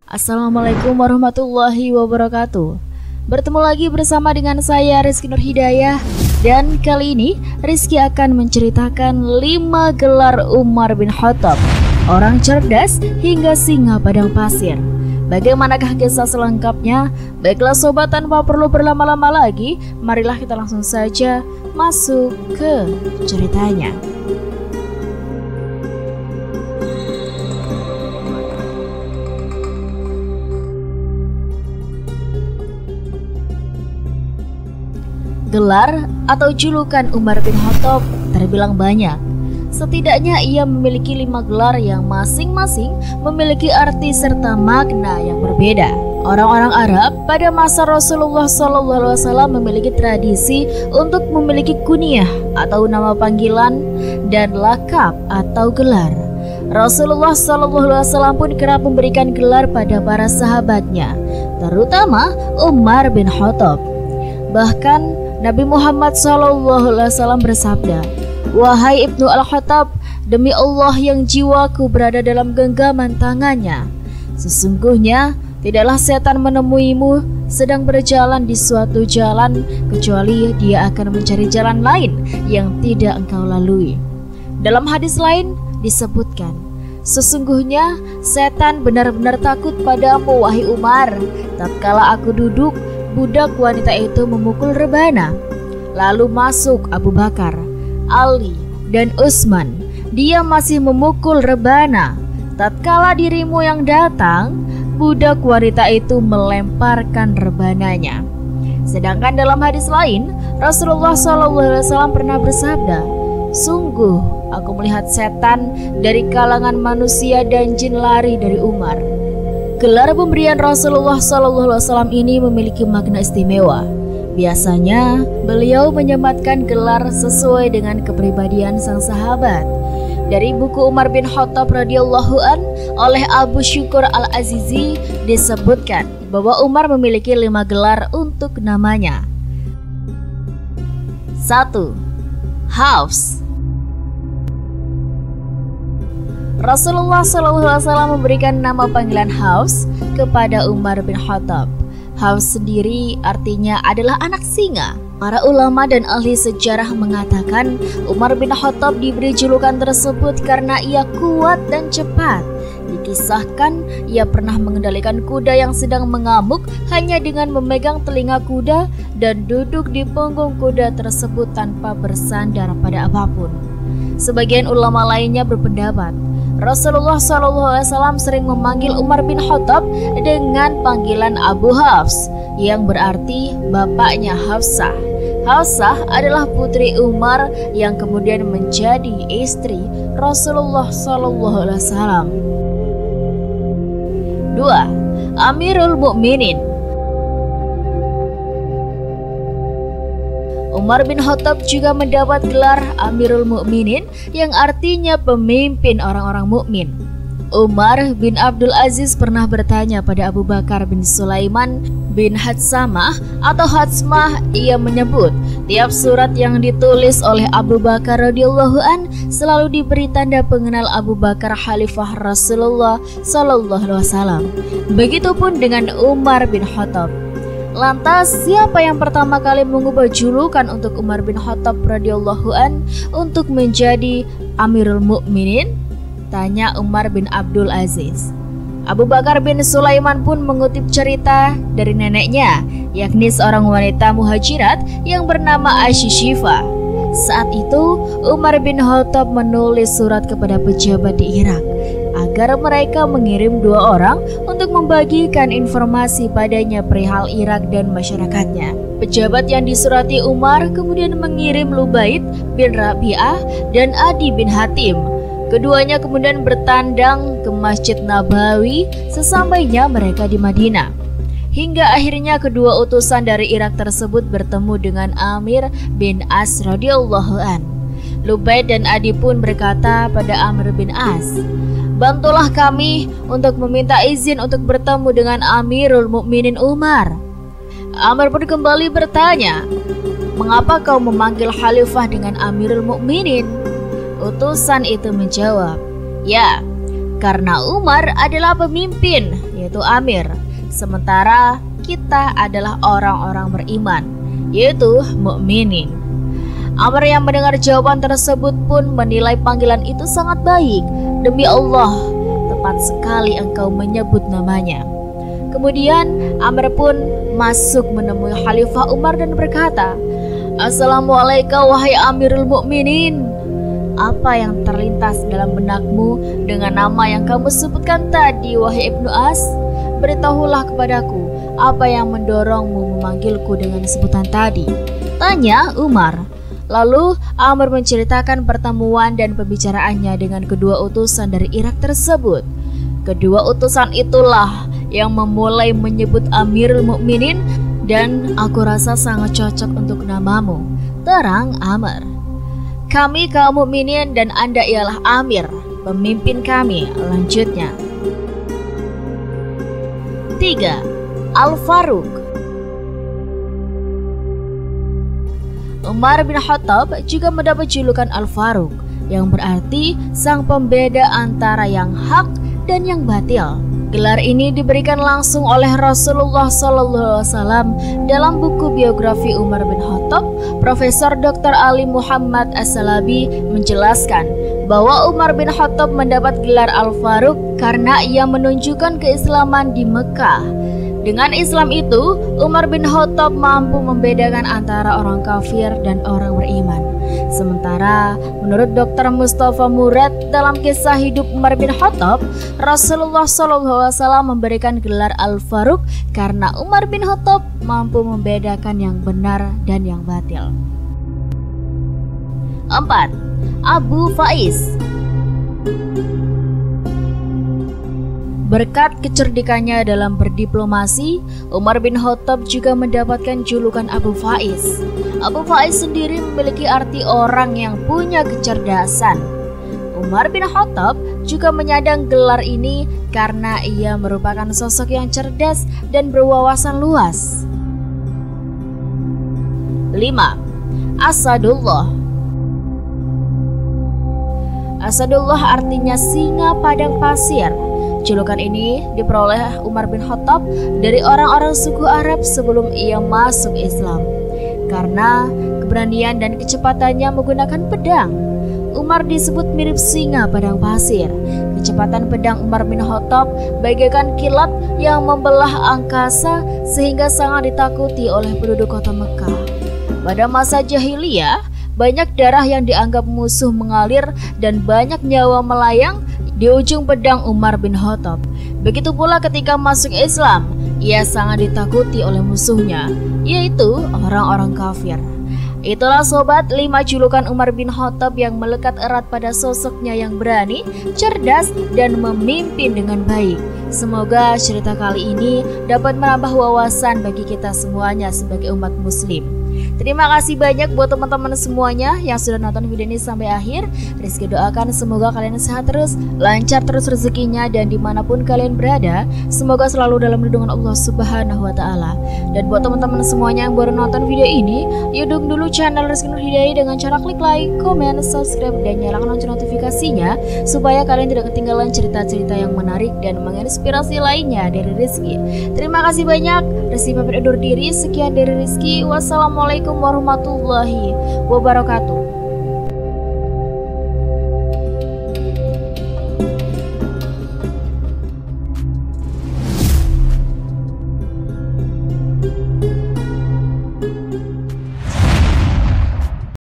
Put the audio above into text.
Assalamualaikum warahmatullahi wabarakatuh. Bertemu lagi bersama dengan saya Rizky Nur Hidayah. Dan kali ini Rizky akan menceritakan 5 gelar Umar bin Khattab, orang cerdas hingga singa padang pasir. Bagaimanakah kisah selengkapnya? Baiklah sobat, tanpa perlu berlama-lama lagi, marilah kita langsung saja masuk ke ceritanya. Gelar atau julukan Umar bin Khattab terbilang banyak. Setidaknya ia memiliki 5 gelar yang masing-masing memiliki arti serta makna yang berbeda. Orang-orang Arab pada masa Rasulullah SAW memiliki tradisi untuk memiliki kunyah atau nama panggilan dan lakab atau gelar. Rasulullah SAW pun kerap memberikan gelar pada para sahabatnya, terutama Umar bin Khattab. Bahkan Nabi Muhammad SAW bersabda, "Wahai Ibnu Al-Khattab, demi Allah yang jiwaku berada dalam genggaman tangannya, sesungguhnya tidaklah setan menemuimu sedang berjalan di suatu jalan, kecuali dia akan mencari jalan lain yang tidak engkau lalui." Dalam hadis lain disebutkan, "Sesungguhnya setan benar-benar takut padamu, wahai Umar. Tatkala aku duduk, budak wanita itu memukul rebana. Lalu masuk Abu Bakar, Ali, dan Utsman. Dia masih memukul rebana. Tatkala dirimu yang datang, budak wanita itu melemparkan rebananya." Sedangkan dalam hadis lain, Rasulullah SAW pernah bersabda, "Sungguh aku melihat setan dari kalangan manusia dan jin lari dari Umar." Gelar pemberian Rasulullah SAW ini memiliki makna istimewa. Biasanya beliau menyematkan gelar sesuai dengan kepribadian sang sahabat. Dari buku Umar bin Khattab radhiyallahu an oleh Abu Syukur Al-Azizi disebutkan bahwa Umar memiliki 5 gelar untuk namanya. 1. Hafs. Rasulullah SAW memberikan nama panggilan Hafs kepada Umar bin Khattab. Hafs sendiri artinya adalah anak singa. Para ulama dan ahli sejarah mengatakan Umar bin Khattab diberi julukan tersebut karena ia kuat dan cepat. Dikisahkan ia pernah mengendalikan kuda yang sedang mengamuk hanya dengan memegang telinga kuda dan duduk di punggung kuda tersebut tanpa bersandar pada apapun. Sebagian ulama lainnya berpendapat Rasulullah SAW sering memanggil Umar bin Khattab dengan panggilan Abu Hafs, yang berarti bapaknya Hafsah. Hafsah adalah putri Umar yang kemudian menjadi istri Rasulullah SAW. 2. Amirul Mukminin. Umar bin Khattab juga mendapat gelar Amirul Mukminin yang artinya pemimpin orang-orang mukmin. Umar bin Abdul Aziz pernah bertanya pada Abu Bakar bin Sulaiman bin Hatsamah atau Hatsmah. Ia menyebut tiap surat yang ditulis oleh Abu Bakar radhiyallahu an selalu diberi tanda pengenal Abu Bakar khalifah Rasulullah SAW. Begitupun dengan Umar bin Khattab. Lantas siapa yang pertama kali mengubah julukan untuk Umar bin Khattab radhiyallahu an untuk menjadi Amirul Mukminin? Tanya Umar bin Abdul Aziz. Abu Bakar bin Sulaiman pun mengutip cerita dari neneknya, yakni seorang wanita muhajirat yang bernama Ashishifah. Saat itu Umar bin Khattab menulis surat kepada pejabat di Irak agar mereka mengirim 2 orang untuk membagikan informasi padanya perihal Irak dan masyarakatnya. Pejabat yang disurati Umar kemudian mengirim Lubaid bin Rabi'ah dan Adi bin Hatim. Keduanya kemudian bertandang ke Masjid Nabawi sesampainya mereka di Madinah. Hingga akhirnya kedua utusan dari Irak tersebut bertemu dengan Amir bin As radhiyallahu an. Lubaid dan Adi pun berkata pada Amr bin As, "Bantulah kami untuk meminta izin untuk bertemu dengan Amirul Mukminin Umar." Amr pun kembali bertanya, "Mengapa kau memanggil khalifah dengan Amirul Mukminin?" Utusan itu menjawab, "Ya, karena Umar adalah pemimpin, yaitu Amir, sementara kita adalah orang-orang beriman, yaitu mukminin. Amr yang mendengar jawaban tersebut pun menilai panggilan itu sangat baik. Demi Allah, tepat sekali engkau menyebut namanya. Kemudian Amr pun masuk menemui Khalifah Umar dan berkata, "Assalamualaikum wahai Amirul Mukminin. Apa yang terlintas dalam benakmu dengan nama yang kamu sebutkan tadi, wahai Ibnu As? Beritahulah kepadaku, apa yang mendorongmu memanggilku dengan sebutan tadi?" tanya Umar. Lalu Amr menceritakan pertemuan dan pembicaraannya dengan kedua utusan dari Irak tersebut. Kedua utusan itulah yang memulai menyebut Amirul Mukminin, dan aku rasa sangat cocok untuk namamu, terang Amr. Kami kaum mukminin dan Anda ialah Amir, pemimpin kami, lanjutnya. 3. Al-Faruq. Umar bin Khattab juga mendapat julukan Al-Faruq, yang berarti sang pembeda antara yang hak dan yang batil. Gelar ini diberikan langsung oleh Rasulullah SAW dalam buku biografi Umar bin Khattab. Profesor Dr. Ali Muhammad As-Salabi menjelaskan bahwa Umar bin Khattab mendapat gelar Al-Faruq karena ia menunjukkan keislaman di Mekah. Dengan Islam itu, Umar bin Khattab mampu membedakan antara orang kafir dan orang beriman. Sementara menurut Dr. Mustafa Murad dalam kisah hidup Umar bin Khattab, Rasulullah SAW memberikan gelar Al-Faruq karena Umar bin Khattab mampu membedakan yang benar dan yang batil. 4. Abu Faiz. Berkat kecerdikannya dalam berdiplomasi, Umar bin Khattab juga mendapatkan julukan Abu Faiz. Abu Faiz sendiri memiliki arti orang yang punya kecerdasan. Umar bin Khattab juga menyandang gelar ini karena ia merupakan sosok yang cerdas dan berwawasan luas. 5. Asadullah. Asadullah artinya singa padang pasir. Julukan ini diperoleh Umar bin Khattab dari orang-orang suku Arab sebelum ia masuk Islam. Karena keberanian dan kecepatannya menggunakan pedang, Umar disebut mirip singa padang pasir. Kecepatan pedang Umar bin Khattab bagaikan kilat yang membelah angkasa sehingga sangat ditakuti oleh penduduk kota Mekah. Pada masa jahiliyah, banyak darah yang dianggap musuh mengalir dan banyak nyawa melayang di ujung pedang Umar bin Khattab. Begitu pula ketika masuk Islam, ia sangat ditakuti oleh musuhnya, yaitu orang-orang kafir. Itulah sobat 5 julukan Umar bin Khattab yang melekat erat pada sosoknya yang berani, cerdas, dan memimpin dengan baik. Semoga cerita kali ini dapat menambah wawasan bagi kita semuanya sebagai umat muslim. Terima kasih banyak buat teman-teman semuanya yang sudah nonton video ini sampai akhir. Rizky doakan semoga kalian sehat terus, lancar terus rezekinya, dan dimanapun kalian berada, semoga selalu dalam lindungan Allah Subhanahu wa Ta'ala. Dan buat teman-teman semuanya yang baru nonton video ini, yuk dukung dulu channel Rizky Nur Hidayah dengan cara klik like, komen, subscribe, dan nyalakan lonceng notifikasinya supaya kalian tidak ketinggalan cerita-cerita yang menarik dan menginspirasi lainnya dari Rizky. Terima kasih banyak. Rizky pamit undur diri. Sekian dari Rizky. Wassalamualaikum warahmatullahi wabarakatuh.